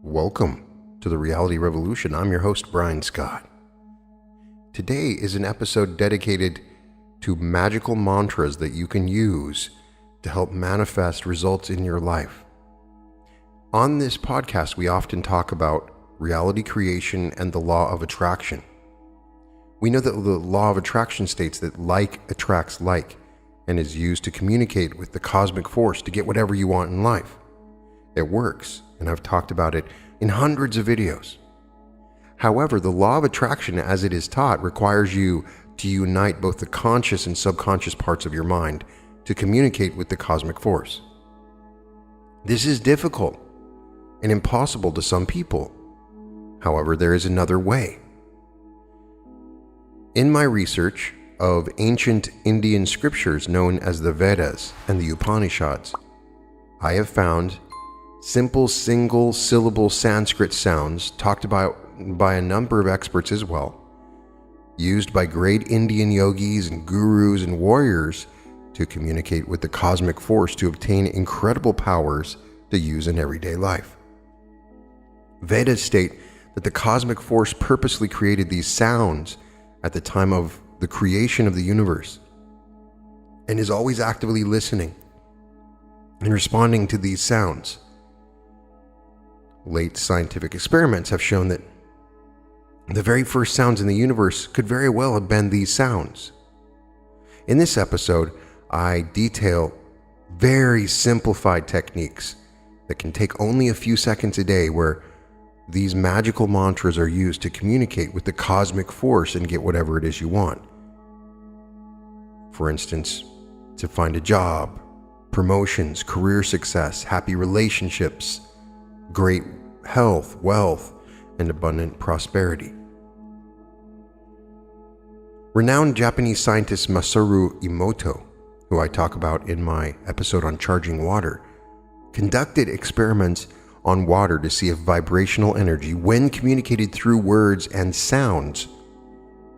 Welcome to the Reality Revolution. I'm your host, Brian Scott. Today is an episode dedicated to magical mantras that you can use to help manifest results in your life. On this podcast, we often talk about reality creation and the law of attraction. We know that the law of attraction states that like attracts like and is used to communicate with the cosmic force to get whatever you want in life. It works, and I've talked about it in hundreds of videos. However, the law of attraction as it is taught requires you to unite both the conscious and subconscious parts of your mind to communicate with the cosmic force. This is difficult and impossible to some people. However, there is another way. In my research of ancient Indian scriptures known as the Vedas and the Upanishads, I have found simple single-syllable Sanskrit sounds talked about by a number of experts as well, used by great Indian yogis and gurus and warriors to communicate with the cosmic force to obtain incredible powers to use in everyday life. Vedas state that the cosmic force purposely created these sounds at the time of the creation of the universe and is always actively listening and responding to these sounds. Late scientific experiments have shown that the very first sounds in the universe could very well have been these sounds. In this episode, I detail very simplified techniques that can take only a few seconds a day where these magical mantras are used to communicate with the cosmic force and get whatever it is you want. For instance, to find a job, promotions, career success, happy relationships, great health, wealth, and abundant prosperity. Renowned Japanese scientist Masaru Emoto, who I talk about in my episode on charging water, conducted experiments on water to see if vibrational energy, when communicated through words and sounds,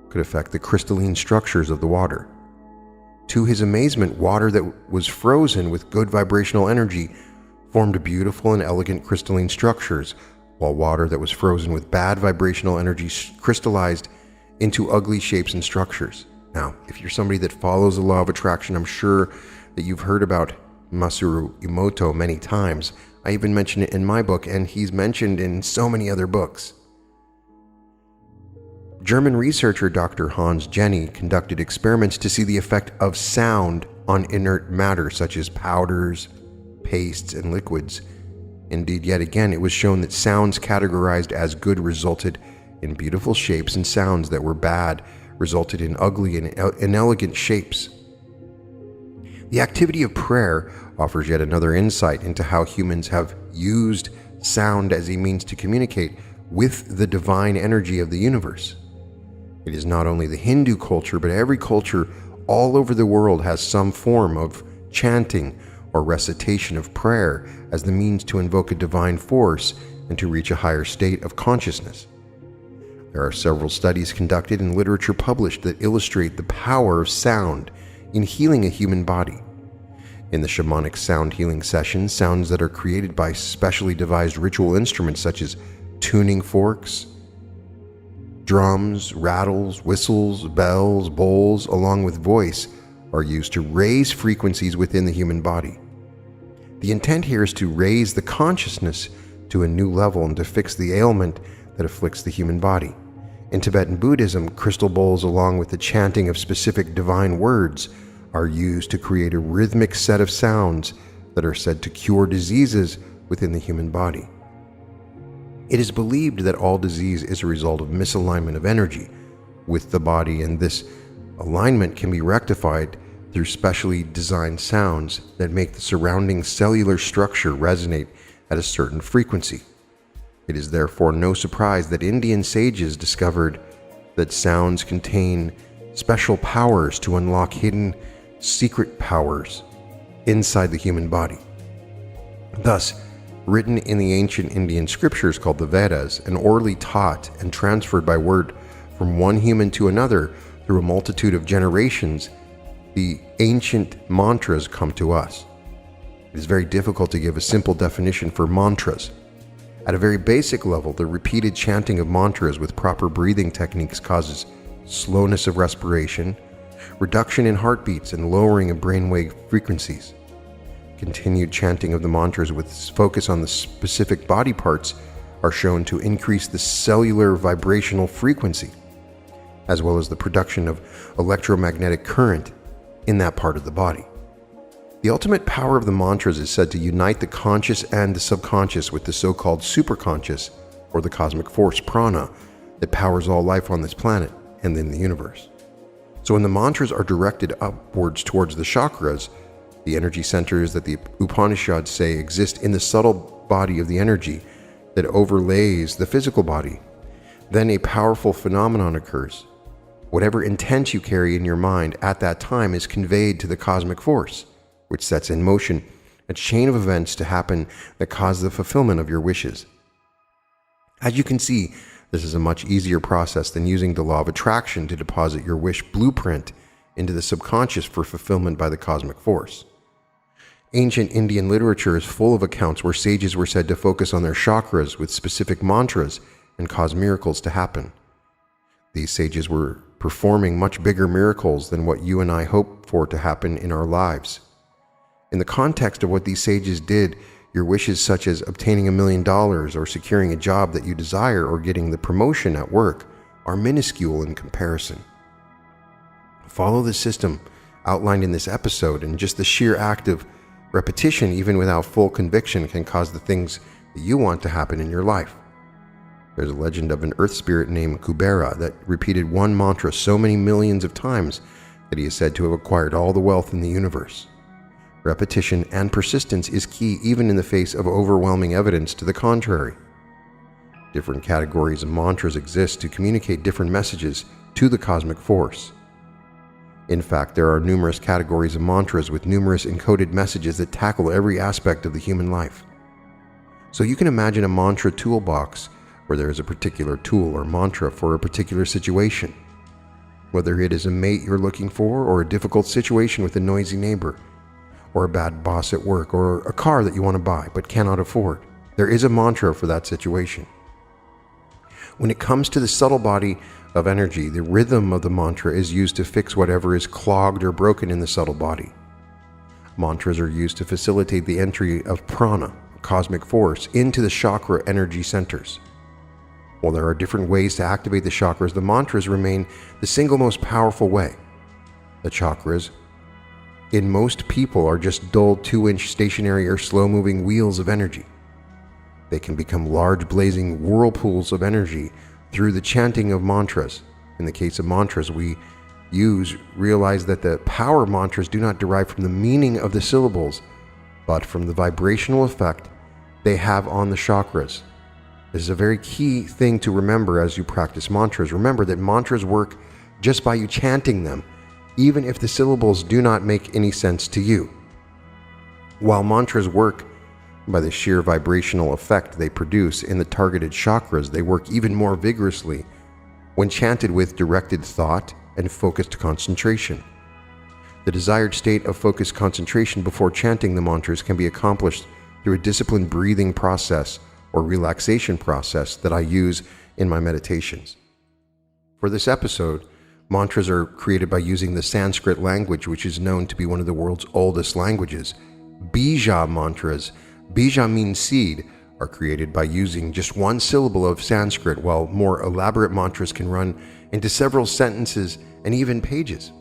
could affect the crystalline structures of the water. To his amazement, water that was frozen with good vibrational energy formed beautiful and elegant crystalline structures, while water that was frozen with bad vibrational energy crystallized into ugly shapes and structures. Now, if you're somebody that follows the law of attraction, I'm sure that you've heard about Masaru Emoto many times. I even mention it in my book, and he's mentioned in so many other books. German researcher Dr. Hans Jenny conducted experiments to see the effect of sound on inert matter such as powders, pastes, and liquids. Indeed, yet again, it was shown that sounds categorized as good resulted in beautiful shapes, and sounds that were bad resulted in ugly and inelegant shapes. The activity of prayer offers yet another insight into how humans have used sound as a means to communicate with the divine energy of the universe. It is not only the Hindu culture, but every culture all over the world has some form of chanting or recitation of prayer as the means to invoke a divine force and to reach a higher state of consciousness. There are several studies conducted and literature published that illustrate the power of sound in healing a human body. In the shamanic sound healing sessions, sounds that are created by specially devised ritual instruments such as tuning forks, drums, rattles, whistles, bells, bowls, along with voice, are used to raise frequencies within the human body. The intent here is to raise the consciousness to a new level and to fix the ailment that afflicts the human body. In Tibetan Buddhism, crystal bowls along with the chanting of specific divine words are used to create a rhythmic set of sounds that are said to cure diseases within the human body. It is believed that all disease is a result of misalignment of energy with the body, and this alignment can be rectified through specially designed sounds that make the surrounding cellular structure resonate at a certain frequency. It is therefore no surprise that Indian sages discovered that sounds contain special powers to unlock hidden secret powers inside the human body. Thus, written in the ancient Indian scriptures called the Vedas and orally taught and transferred by word from one human to another through a multitude of generations, the ancient mantras come to us. It is very difficult to give a simple definition for mantras, At a very basic level, the repeated chanting of mantras with proper breathing techniques causes slowness of respiration, reduction in heartbeats, and lowering of brainwave frequencies. Continued chanting of the mantras with focus on the specific body parts are shown to increase the cellular vibrational frequency, as well as the production of electromagnetic current in that part of the body. The ultimate power of the mantras is said to unite the conscious and the subconscious with the so-called superconscious, or the cosmic force prana, that powers all life on this planet and in the universe. So when the mantras are directed upwards towards the chakras, the energy centers that the Upanishads say exist in the subtle body of the energy that overlays the physical body, then a powerful phenomenon occurs. Whatever intent you carry in your mind at that time is conveyed to the cosmic force, which sets in motion a chain of events to happen that cause the fulfillment of your wishes. As you can see, this is a much easier process than using the law of attraction to deposit your wish blueprint into the subconscious for fulfillment by the cosmic force. Ancient Indian literature is full of accounts where sages were said to focus on their chakras with specific mantras and cause miracles to happen. These sages were performing much bigger miracles than what you and I hope for to happen in our lives. In the context of what these sages did, your wishes such as obtaining $1 million or securing a job that you desire or getting the promotion at work are minuscule in comparison. Follow the system outlined in this episode, and just the sheer act of repetition, even without full conviction, can cause the things that you want to happen in your life. There's a legend of an earth spirit named Kubera that repeated one mantra so many millions of times that he is said to have acquired all the wealth in the universe. Repetition and persistence is key even in the face of overwhelming evidence to the contrary. Different categories of mantras exist to communicate different messages to the cosmic force. In fact, there are numerous categories of mantras with numerous encoded messages that tackle every aspect of the human life. So you can imagine a mantra toolbox where there is a particular tool or mantra for a particular situation. Whether it is a mate you're looking for, or a difficult situation with a noisy neighbor, or a bad boss at work, or a car that you want to buy but cannot afford, there is a mantra for that situation. When it comes to the subtle body of energy, the rhythm of the mantra is used to fix whatever is clogged or broken in the subtle body. Mantras are used to facilitate the entry of prana, cosmic force, into the chakra energy centers. While there are different ways to activate the chakras, the mantras remain the single most powerful way. The chakras, in most people, are just dull 2-inch stationary or slow-moving wheels of energy. They can become large blazing whirlpools of energy through the chanting of mantras. In the case of mantras we realize that the power mantras do not derive from the meaning of the syllables, but from the vibrational effect they have on the chakras. This is a very key thing to remember as you practice mantras. Remember that mantras work just by you chanting them, even if the syllables do not make any sense to you. While mantras work by the sheer vibrational effect they produce in the targeted chakras, they work even more vigorously when chanted with directed thought and focused concentration. The desired state of focused concentration before chanting the mantras can be accomplished through a disciplined breathing process or relaxation process that I use in my meditations. For this episode, mantras are created by using the Sanskrit language, which is known to be one of the world's oldest languages. Bija mantras, bija means seed, are created by using just one syllable of Sanskrit, while more elaborate mantras can run into several sentences and even pages.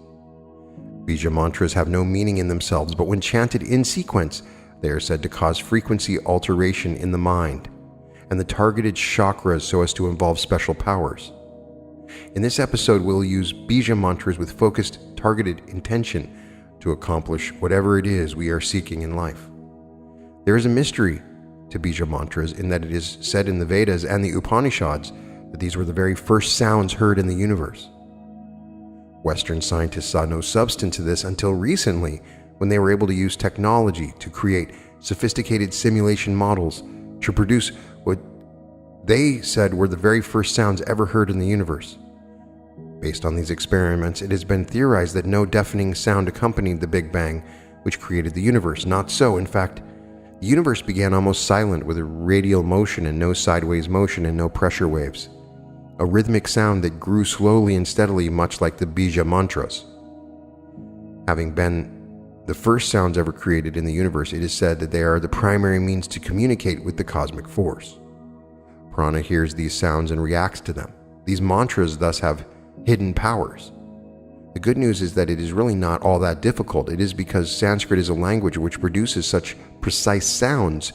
Bija mantras have no meaning in themselves, but when chanted in sequence, they are said to cause frequency alteration in the mind and the targeted chakras so as to involve special powers. In this episode, we'll use bija mantras with focused, targeted intention to accomplish whatever it is we are seeking in life. There is a mystery to bija mantras in that it is said in the Vedas and the Upanishads that these were the very first sounds heard in the universe. Western scientists saw no substance to this until recently, when they were able to use technology to create sophisticated simulation models to produce what they said were the very first sounds ever heard in the universe. Based on these experiments, it has been theorized that no deafening sound accompanied the Big Bang, which created the universe. Not so. In fact, The universe began almost silent with a radial motion and no sideways motion and no pressure waves. A rhythmic sound that grew slowly and steadily, much like the Bija mantras. Having been the first sounds ever created in the universe, it is said that they are the primary means to communicate with the cosmic force. Prana hears these sounds and reacts to them. These mantras thus have hidden powers. The good news is that it is really not all that difficult. It is because Sanskrit is a language which produces such precise sounds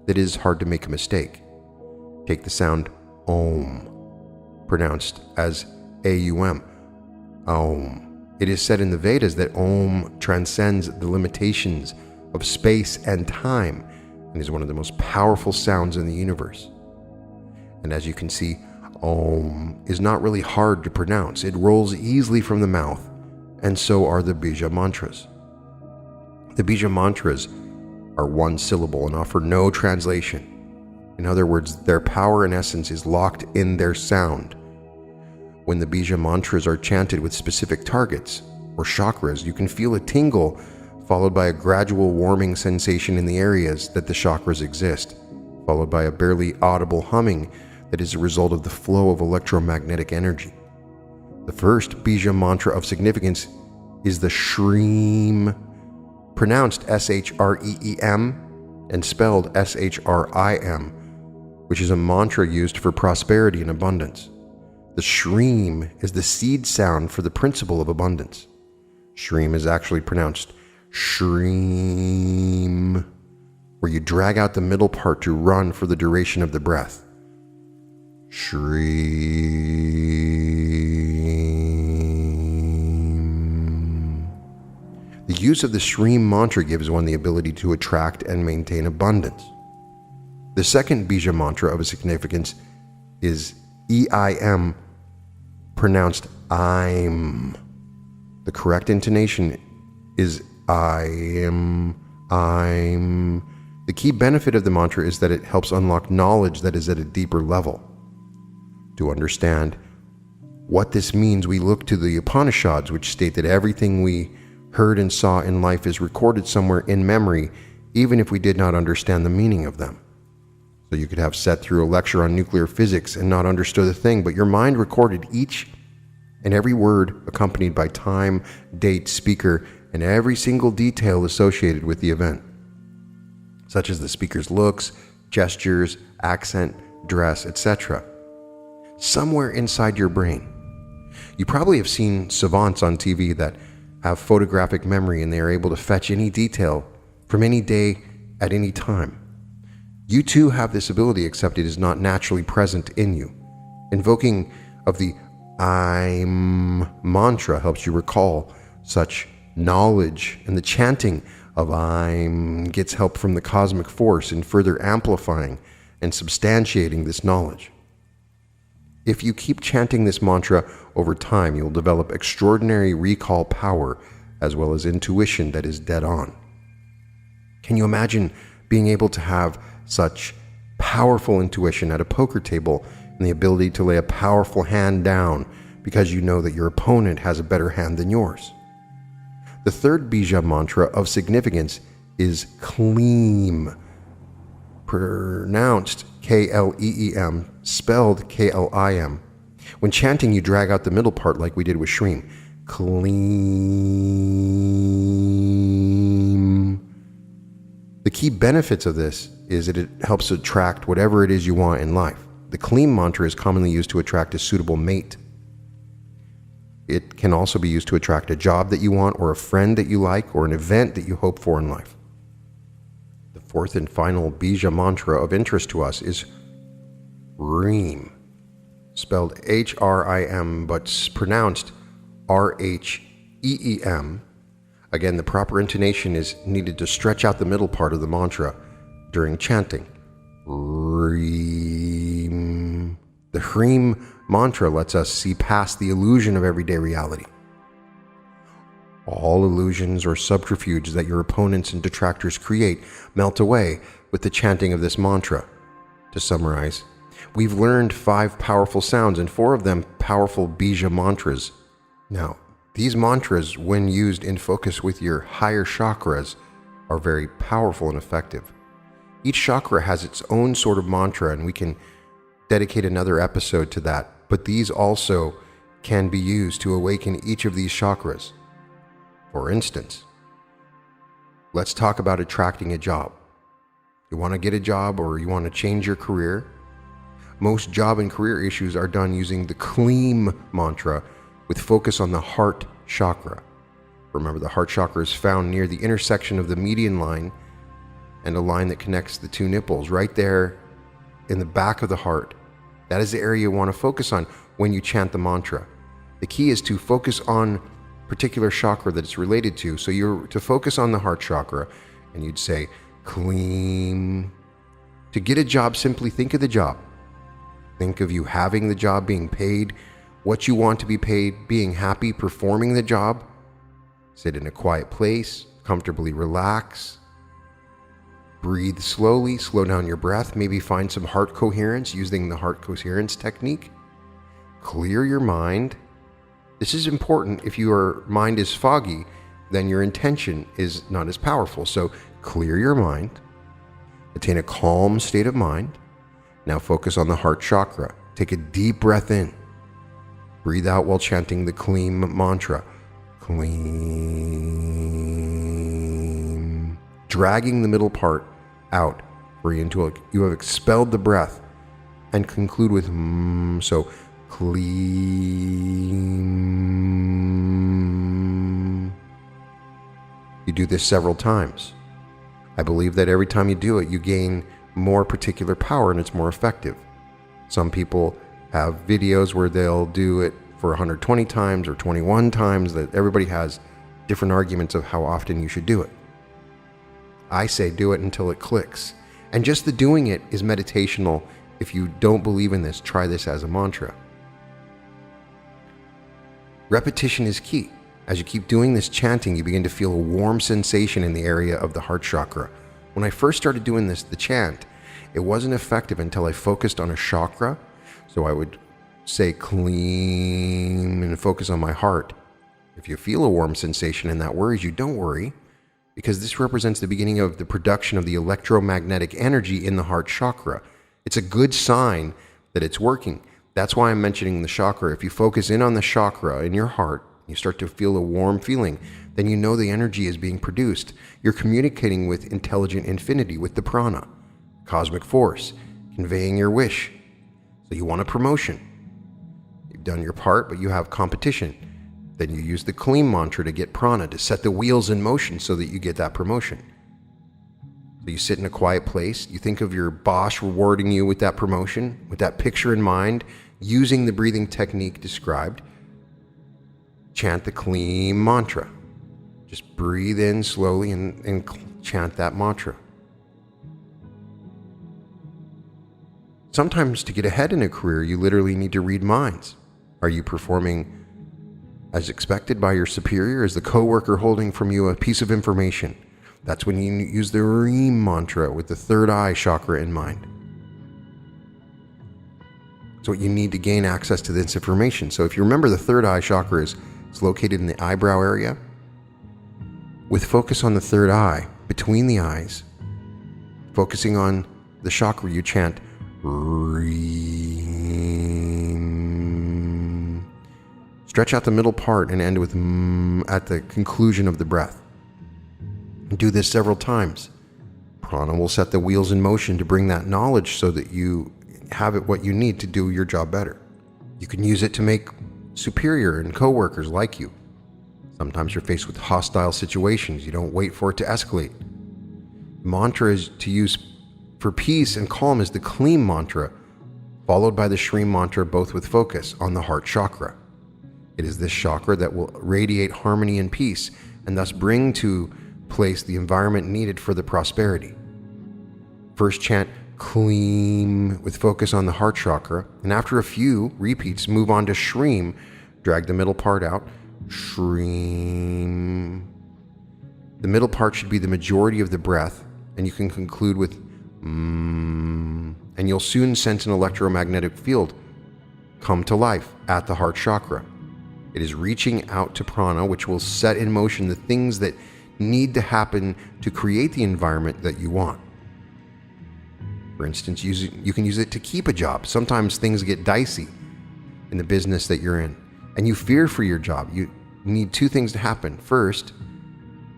that it is hard to make a mistake. Take the sound Om, pronounced as A-U-M, Om. It is said in the Vedas that Om transcends the limitations of space and time and is one of the most powerful sounds in the universe. And as you can see, Om is not really hard to pronounce. It rolls easily from the mouth, and so are the Bija mantras. The Bija mantras are one syllable and offer no translation. In other words, their power and essence is locked in their sound. When the Bija mantras are chanted with specific targets or chakras, you can feel a tingle followed by a gradual warming sensation in the areas that the chakras exist, followed by a barely audible humming that is a result of the flow of electromagnetic energy. The first Bija mantra of significance is the Shreem, pronounced S-H-R-E-E-M and spelled S-H-R-I-M, which is a mantra used for prosperity and abundance. The Shreem is the seed sound for the principle of abundance. Shreem is actually pronounced Shreem, where you drag out the middle part to run for the duration of the breath. Shreem. The use of the Shreem mantra gives one the ability to attract and maintain abundance. The second Bija mantra of significance is E-I-M, pronounced I'm. The correct intonation is I'm. The key benefit of the mantra is that it helps unlock knowledge that is at a deeper level. To understand what this means, we look to the Upanishads, which state that everything we heard and saw in life is recorded somewhere in memory, even if we did not understand the meaning of them. So you could have sat through a lecture on nuclear physics and not understood a thing, but your mind recorded each and every word accompanied by time, date, speaker, and every single detail associated with the event, such as the speaker's looks, gestures, accent, dress, etc. Somewhere inside your brain. You probably have seen savants on TV that have photographic memory and they are able to fetch any detail from any day at any time. You too have this ability, except it is not naturally present in you. Invoking of the I'm mantra helps you recall such knowledge, and the chanting of I'm gets help from the cosmic force in further amplifying and substantiating this knowledge. If you keep chanting this mantra over time, you'll develop extraordinary recall power as well as intuition that is dead on. Can you imagine being able to have such powerful intuition at a poker table and the ability to lay a powerful hand down because you know that your opponent has a better hand than yours? The third Bija mantra of significance is Kleem, pronounced K-L-E-E-M, spelled K-L-I-M. When chanting, you drag out the middle part like we did with Shreem. Kleem. The key benefits of this is that it helps attract whatever it is you want in life. The Kleem mantra is commonly used to attract a suitable mate. It can also be used to attract a job that you want, or a friend that you like, or an event that you hope for in life. The fourth and final Bija mantra of interest to us is Hreem, spelled H-R-I-M, but pronounced R-H-E-E-M. Again, the proper intonation is needed to stretch out the middle part of the mantra during chanting. Hreem. The Hreem mantra lets us see past the illusion of everyday reality. All illusions or subterfuges that your opponents and detractors create melt away with the chanting of this mantra. To summarize, we've learned 5 powerful sounds and 4 of them powerful Bija mantras. Now, these mantras, when used in focus with your higher chakras, are very powerful and effective. Each chakra has its own sort of mantra, and we can dedicate another episode to that. But these also can be used to awaken each of these chakras. For instance, let's talk about attracting a job. You want to get a job or you want to change your career? Most job and career issues are done using the Kleem mantra with focus on the heart chakra. Remember, the heart chakra is found near the intersection of the median line and a line that connects the two nipples, right there in the back of the heart. That is the area you want to focus on when you chant the mantra. The key is to focus on particular chakra that it's related to. So you're to focus on the heart chakra, and you'd say, Kleem. To get a job, simply think of the job. Think of you having the job, being paid what you want to be paid, being happy performing the job. Sit in a quiet place, comfortably relax. Breathe slowly, slow down your breath, maybe find some heart coherence using the heart coherence technique. Clear your mind. This is important. If your mind is foggy, then your intention is not as powerful. So clear your mind. Attain a calm state of mind. Now focus on the heart chakra. Take a deep breath in. Breathe out while chanting the Kleem mantra. Kleem. Dragging the middle part out where you have expelled the breath, and conclude with so Kleem. You do this several times. I believe that every time you do it, you gain more particular power and it's more effective. Some people have videos where they'll do it for 120 times or 21 times. That everybody has different arguments of how often you should do it. I say do it until it clicks. And just the doing it is meditational. If you don't believe in this, try this as a mantra. Repetition is key. As you keep doing this chanting, you begin to feel a warm sensation in the area of the heart chakra. When I first started doing the chant, it wasn't effective until I focused on a chakra. So I would say Kleem and focus on my heart. If you feel a warm sensation and that worries you, don't worry, because this represents the beginning of the production of the electromagnetic energy in the heart chakra. It's a good sign that it's working. That's why I'm mentioning the chakra. If you focus in on the chakra in your heart, you start to feel a warm feeling, then you know the energy is being produced. You're communicating with intelligent infinity, with the prana, cosmic force, conveying your wish. So you want a promotion. You've done your part, but you have competition. Then you use the Kleem mantra to get prana, to set the wheels in motion so that you get that promotion. So you sit in a quiet place. You think of your boss rewarding you with that promotion, with that picture in mind, using the breathing technique described. Chant the Kleem mantra. Just breathe in slowly and chant that mantra. Sometimes to get ahead in a career, you literally need to read minds. Are you performing as expected by your superior? Is the coworker holding from you a piece of information? That's when you use the Reem mantra with the third eye chakra in mind. So you need to gain access to this information. So if you remember, the third eye chakra it's located in the eyebrow area. With focus on the third eye, between the eyes, focusing on the chakra, you chant Reem. Stretch out the middle part and end with at the conclusion of the breath. Do this several times. Prana will set the wheels in motion to bring that knowledge so that you have it what you need to do your job better. You can use it to make superior and coworkers like you. Sometimes you're faced with hostile situations. You don't wait for it to escalate. Mantra is to use for peace and calm is the Kleem mantra, followed by the Shreem mantra, both with focus on the heart chakra. It is this chakra that will radiate harmony and peace, and thus bring to place the environment needed for the prosperity. First chant Kleem with focus on the heart chakra, and after a few repeats, move on to Shreem. Drag the middle part out. Shreem. The middle part should be the majority of the breath, and you can conclude with and you'll soon sense an electromagnetic field come to life at the heart chakra. It is reaching out to prana, which will set in motion the things that need to happen to create the environment that you want. For instance, you can use it to keep a job. Sometimes things get dicey in the business that you're in, and you fear for your job. You need two things to happen. First,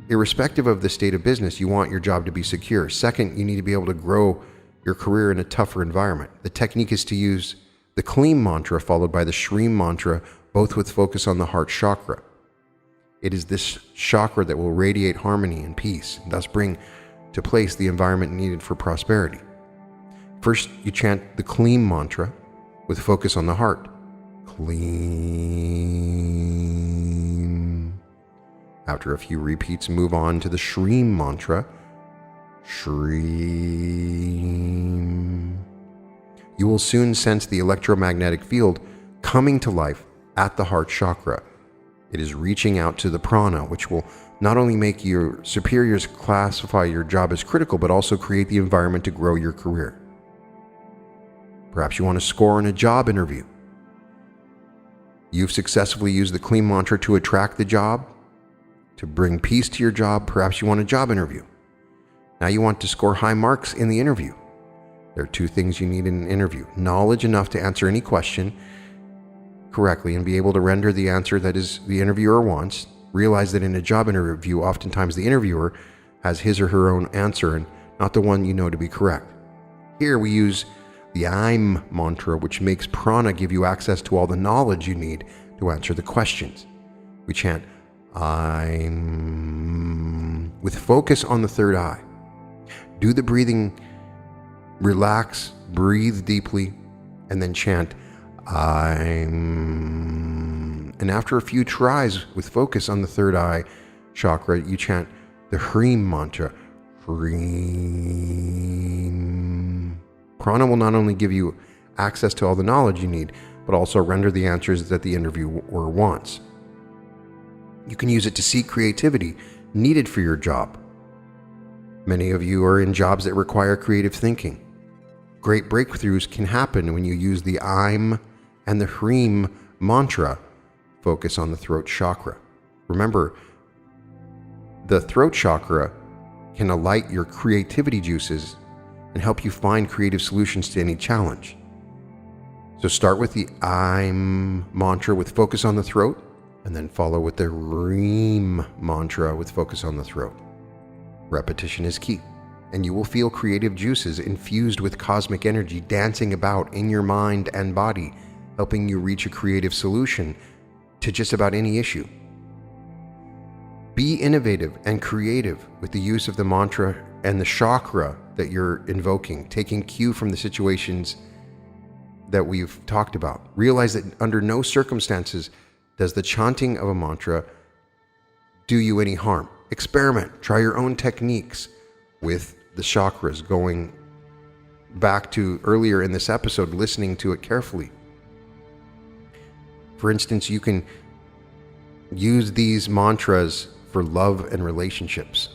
irrespective of the state of business, you want your job to be secure. Second, you need to be able to grow your career in a tougher environment. The technique is to use the Kleem mantra followed by the Shreem mantra, both with focus on the heart chakra. It is this chakra that will radiate harmony and peace, and thus bring to place the environment needed for prosperity. First, you chant the Kleem mantra with focus on the heart. Kleem. After a few repeats, move on to the Shreem mantra. Shreem. You will soon sense the electromagnetic field coming to life at the heart chakra. It is reaching out to the prana, which will not only make your superiors classify your job as critical, but also create the environment to grow your career. Perhaps you want to score in a job interview. You've successfully used the Kleem mantra to attract the job, to bring peace to your job. Perhaps you want a job interview. Now you want to score high marks in the interview. There are two things you need in an interview: knowledge enough to answer any question correctly and be able to render the answer that is the interviewer wants. Realize that in a job interview, oftentimes the interviewer has his or her own answer and not the one you know to be correct. Here we use the I'm mantra, which makes prana give you access to all the knowledge you need to answer the questions. We chant I'm with focus on the third eye. Do the breathing, relax, breathe deeply, and then chant I'm. And after a few tries with focus on the third eye chakra, you chant the Hreem mantra. Hreem. Prana will not only give you access to all the knowledge you need, but also render the answers that the interviewer wants. You can use it to seek creativity needed for your job. Many of you are in jobs that require creative thinking. Great breakthroughs can happen when you use the I'm and the Hreem mantra. Focus on the throat chakra. Remember, the throat chakra can alight your creativity juices and help you find creative solutions to any challenge. So start with the I'm mantra with focus on the throat, and then follow with the Hreem mantra with focus on the throat. Repetition is key, and you will feel creative juices infused with cosmic energy dancing about in your mind and body, helping you reach a creative solution to just about any issue. Be innovative and creative with the use of the mantra and the chakra that you're invoking, taking cue from the situations that we've talked about. Realize that under no circumstances does the chanting of a mantra do you any harm. Experiment, try your own techniques with the chakras, going back to earlier in this episode, listening to it carefully. For instance, you can use these mantras for love and relationships.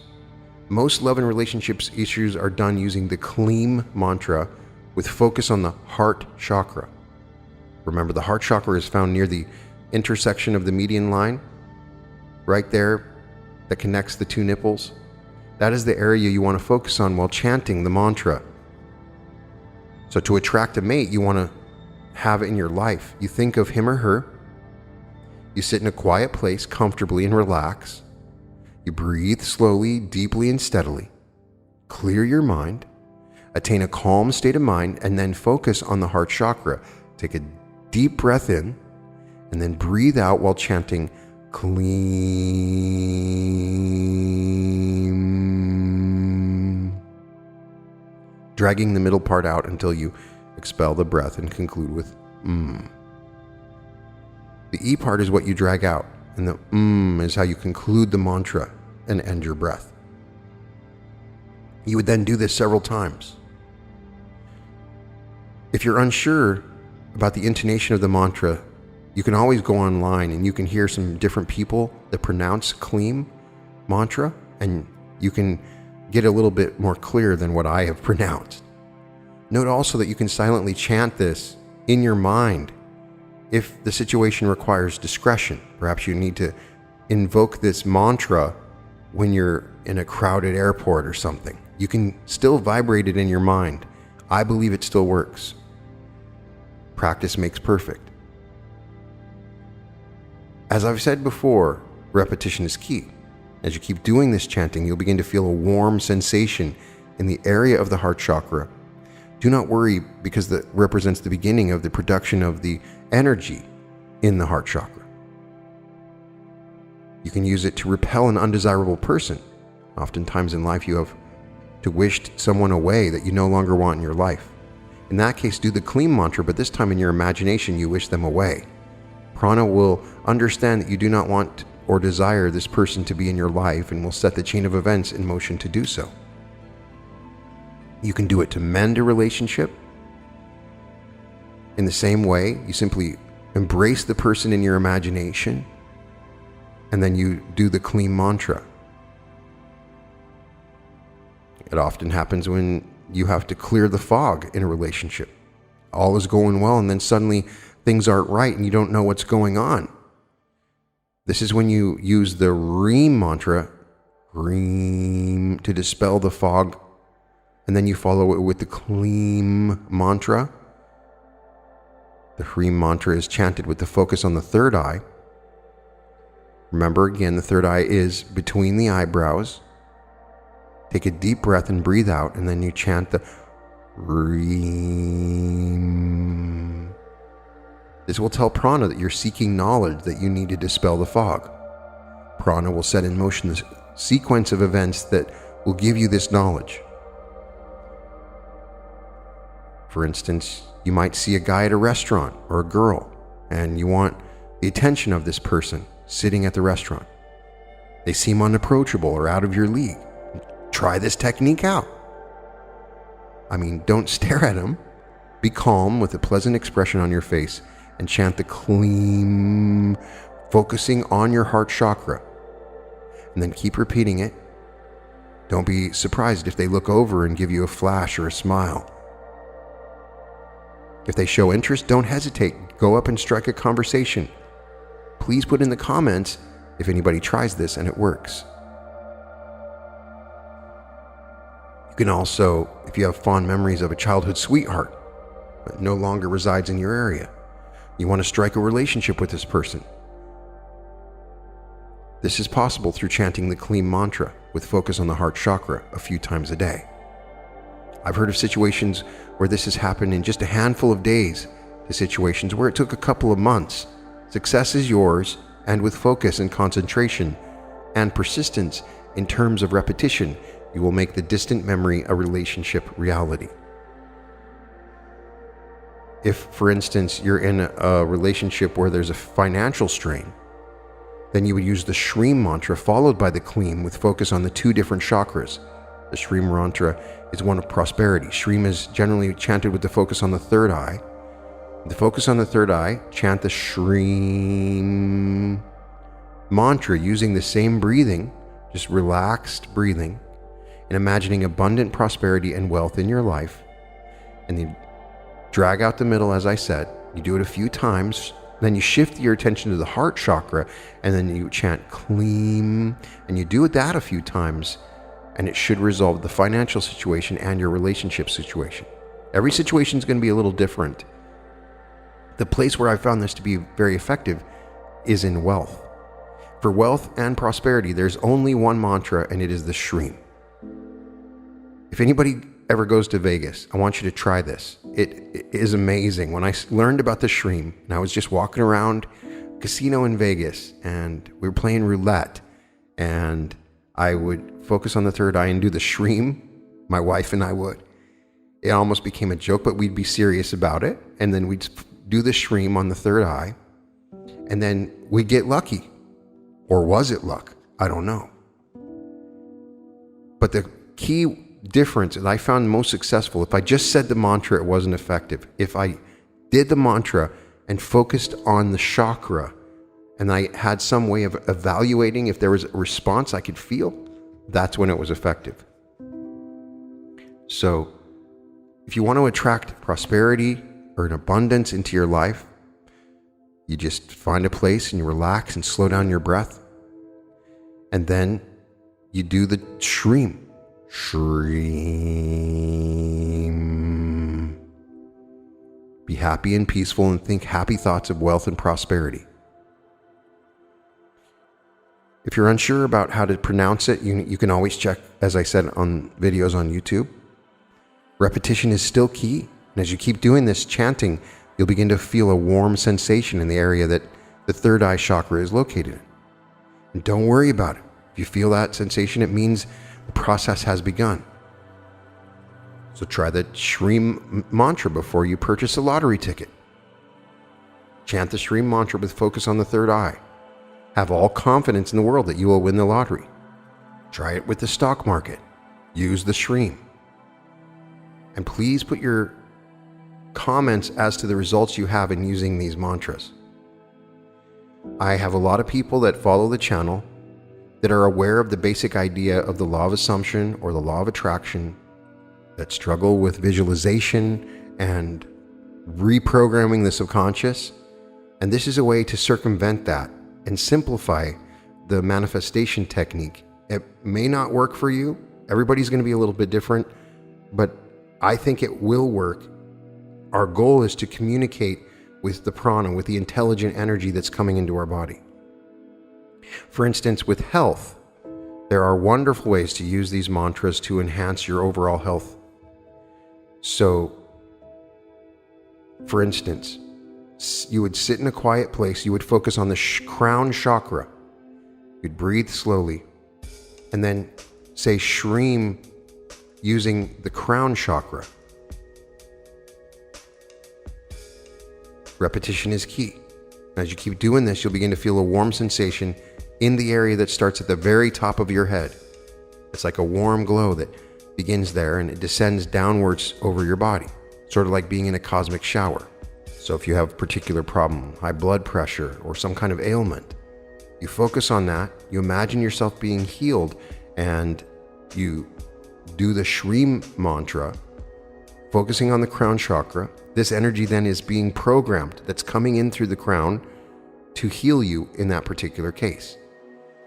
Most love and relationships issues are done using the Kleem mantra with focus on the heart chakra. Remember, the heart chakra is found near the intersection of the median line, right there, that connects the two nipples. That is the area you want to focus on while chanting the mantra. So to attract a mate you want to have in your life, you think of him or her, you sit in a quiet place comfortably and relax. You breathe slowly, deeply, and steadily. Clear your mind, attain a calm state of mind, and then focus on the heart chakra. Take a deep breath in, and then breathe out while chanting Kleem, dragging the middle part out until you expel the breath and conclude with The E part is what you drag out, and the is how you conclude the mantra and end your breath. You would then do this several times. If you're unsure about the intonation of the mantra, you can always go online and you can hear some different people that pronounce Kleem mantra, and you can get a little bit more clear than what I have pronounced. Note also that you can silently chant this in your mind if the situation requires discretion. Perhaps you need to invoke this mantra when you're in a crowded airport or something. You can still vibrate it in your mind I believe it still works. Practice makes perfect. As I've said before, repetition is key. As you keep doing this chanting, you'll begin to feel a warm sensation in the area of the heart chakra. Do not worry, because that represents the beginning of the production of the energy in the heart chakra. You can use it to repel an undesirable person. Oftentimes in life you have to wish someone away that you no longer want in your life. In that case, do the Kleem mantra, but this time in your imagination you wish them away. Prana will understand that you do not want or desire this person to be in your life and will set the chain of events in motion to do so. You can do it to mend a relationship. In the same way, you simply embrace the person in your imagination and then you do the Kleem mantra. It often happens when you have to clear the fog in a relationship. All is going well and then suddenly things aren't right and you don't know what's going on. This is when you use the Reem mantra, Reem, to dispel the fog, and then you follow it with the Kleem mantra. The Reem mantra is chanted with the focus on the third eye. Remember again, the third eye is between the eyebrows. Take a deep breath and breathe out, and then you chant the Reem. This will tell Prana that you're seeking knowledge that you need to dispel the fog. Prana will set in motion this sequence of events that will give you this knowledge. For instance, you might see a guy at a restaurant or a girl, and you want the attention of this person sitting at the restaurant. They seem unapproachable or out of your league. Try this technique out. Don't stare at them. Be calm with a pleasant expression on your face and chant the Kleem, focusing on your heart chakra. And then keep repeating it. Don't be surprised if they look over and give you a flash or a smile. If they show interest, don't hesitate. Go up and strike a conversation. Please put in the comments if anybody tries this and it works. You can also, if you have fond memories of a childhood sweetheart that no longer resides in your area, you want to strike a relationship with this person. This is possible through chanting the Kleem mantra with focus on the heart chakra a few times a day. I've heard of situations where this has happened in just a handful of days to situations where it took a couple of months. Success is yours, and with focus and concentration and persistence in terms of repetition, you will make the distant memory a relationship reality. If, for instance, you're in a relationship where there's a financial strain, then you would use the Shreem mantra followed by the Kleem with focus on the two different chakras. The Shreem mantra is one of prosperity. Shreem is generally chanted with the focus on the third eye. The focus on the third eye, chant the Shreem mantra using the same breathing, just relaxed breathing, and imagining abundant prosperity and wealth in your life. And you drag out the middle, as I said. You do it a few times. Then you shift your attention to the heart chakra, and then you chant Kleem, and you do that a few times, and it should resolve the financial situation and your relationship situation. Every situation is going to be a little different. The place where I found this to be very effective is in wealth. For wealth and prosperity, there's only one mantra, and it is the Shreem. If anybody ever goes to Vegas, I want you to try this. It is amazing. When I learned about the Shreem, and I was just walking around a casino in Vegas, and we were playing roulette, and I would focus on the third eye and do the Shreem. My wife and I would. It almost became a joke, but we'd be serious about it, and then we'd do the Shreem on the third eye, and then we'd get lucky. Or was it luck? I don't know. But the key difference that I found most successful, if I just said the mantra, it wasn't effective. If I did the mantra and focused on the chakra, and I had some way of evaluating if there was a response I could feel, that's when it was effective. So if you want to attract prosperity or an abundance into your life, you just find a place and you relax and slow down your breath. And then you do the Shreem. Shreem. Be happy and peaceful and think happy thoughts of wealth and prosperity. If you're unsure about how to pronounce it, you can always check, as I said, on videos on YouTube. Repetition is still key. And as you keep doing this chanting, you'll begin to feel a warm sensation in the area that the third eye chakra is located in. And don't worry about it. If you feel that sensation, it means the process has begun. So try the Shreem mantra before you purchase a lottery ticket. Chant the Shreem mantra with focus on the third eye. Have all confidence in the world that you will win the lottery. Try it with the stock market. Use the Shreem. And please put your comments as to the results you have in using these mantras. I have a lot of people that follow the channel that are aware of the basic idea of the law of assumption or the law of attraction, that struggle with visualization and reprogramming the subconscious. And this is a way to circumvent that and simplify the manifestation technique. It may not work for you. Everybody's going to be a little bit different, but I think it will work. Our goal is to communicate with the prana, with the intelligent energy that's coming into our body. For instance, with health, there are wonderful ways to use these mantras to enhance your overall health. So, for instance, you would sit in a quiet place, you would focus on the crown chakra. You'd breathe slowly, and then say Shreem using the crown chakra. Repetition is key. As you keep doing this, you'll begin to feel a warm sensation in the area that starts at the very top of your head. It's like a warm glow that begins there and it descends downwards over your body, sort of like being in a cosmic shower. So if you have a particular problem, high blood pressure, or some kind of ailment, you focus on that, you imagine yourself being healed, and you do the Shreem mantra, focusing on the crown chakra. This energy then is being programmed, that's coming in through the crown to heal you in that particular case.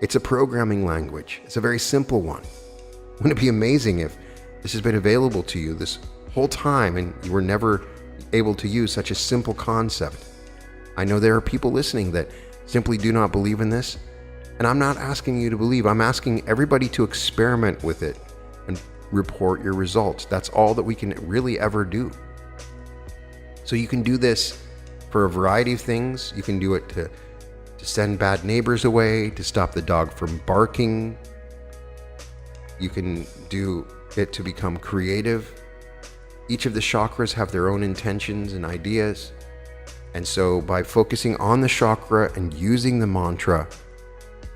It's a programming language. It's a very simple one. Wouldn't it be amazing if this has been available to you this whole time and you were never able to use such a simple concept? I know there are people listening that simply do not believe in this, and I'm not asking you to believe. I'm asking everybody to experiment with it and report your results. That's all that we can really ever do. So you can do this for a variety of things. You can do it to send bad neighbors away, to stop the dog from barking. You can do it to become creative. Each of the chakras have their own intentions and ideas. And so by focusing on the chakra and using the mantra,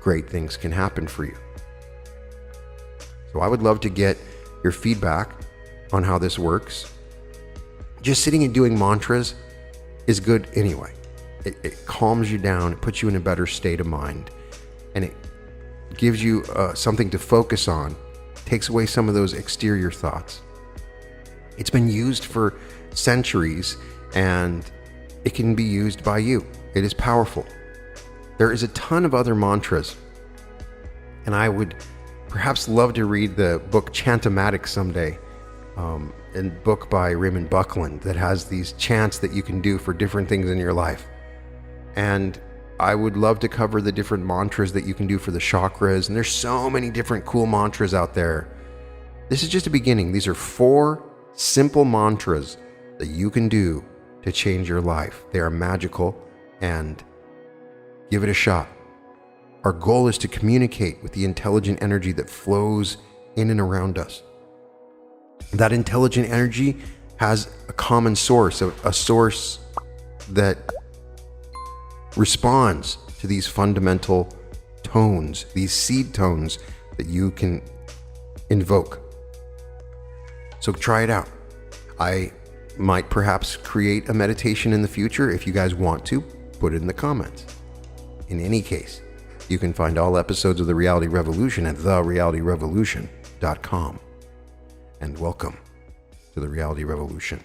great things can happen for you. So I would love to get your feedback on how this works. Just sitting and doing mantras is good anyway. It calms you down, it puts you in a better state of mind, and it gives you something to focus on, takes away some of those exterior thoughts. It's been used for centuries, and it can be used by you. It is powerful. There is a ton of other mantras, and I would perhaps love to read the book Chantomatic someday, a book by Raymond Buckland that has these chants that you can do for different things in your life. And I would love to cover the different mantras that you can do for the chakras, and there's so many different cool mantras out there. This is just a beginning. These are 4 simple mantras that you can do to change your life. They are magical, and give it a shot. Our goal is to communicate with the intelligent energy that flows in and around us. That intelligent energy has a common source, a source that responds to these fundamental tones, these seed tones that you can invoke. So try it out. I might perhaps create a meditation in the future. If you guys want to, put it in the comments. In any case, you can find all episodes of The Reality Revolution at therealityrevolution.com. And welcome to The Reality Revolution.